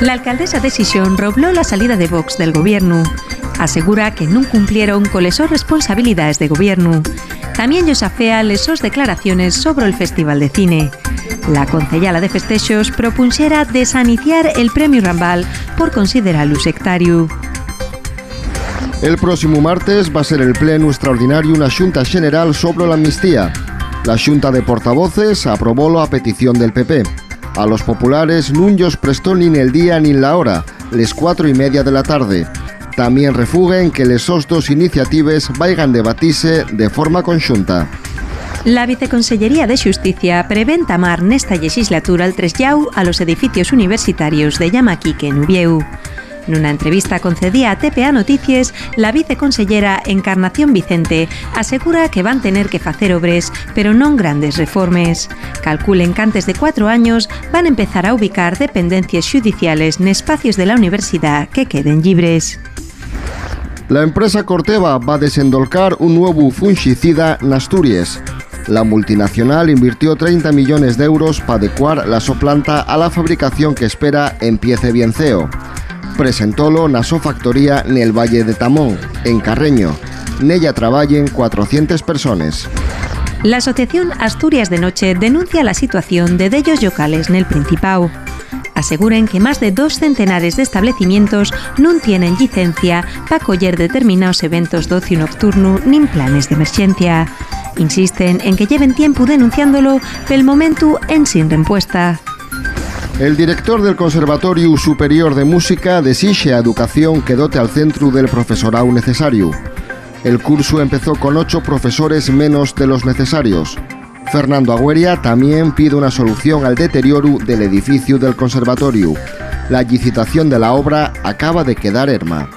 La alcaldesa de Xixón robló la salida de Vox del gobierno. Asegura que no cumplieron con les sus responsabilidades de gobierno. También afea les sus declaraciones sobre el Festival de Cine. La concejala de Festexos propusiera desaniciar el Premio Rambal por considerarlo sectario. El próximo martes va a ser el pleno extraordinario una Xunta General sobre la amnistía. La Xunta de Portavoces aprobólo a petición del PP. A los populares nun llos prestó ni el día ni la hora, les 4:30 de la tarde. También refuguen que les dos iniciatives vaigan debatirse de forma conjunta. La Viceconsellería de Xusticia prevé tamar nesta legislatura el trasllau a los edificios universitarios de Llamaquique en Ubieu. En una entrevista concedida a TPA Noticias, la viceconsellera Encarnación Vicente asegura que van tener que hacer obres, pero no grandes reformes. Calculen que antes de 4 años van a empezar a ubicar dependencias judiciales en espacios de la universidad que queden libres. La empresa Corteva va a desendolcar un nuevo fungicida en Asturias. La multinacional invirtió 30 millones de euros para adecuar la soplanta a la fabricación que espera empiece bienceo. Presentólo na so factoría nel Valle de Tamón, en Carreño. Nella traballen 400 personas. La Asociación Asturias de Noche denuncia la situación de dellos locales en el Principado. Aseguren que más de 2 centenares de establecimientos no tienen licencia para acoger determinados eventos de ocio nocturno ni planes de emergencia. Insisten en que lleven tiempo denunciándolo, pero el momento en sin respuesta. El director del Conservatorio Superior de Música exige a educación que dote al centro del profesorado necesario. El curso empezó con 8 profesores menos de los necesarios. Fernando Agüeria también pide una solución al deterioro del edificio del conservatorio. La licitación de la obra acaba de quedar erma.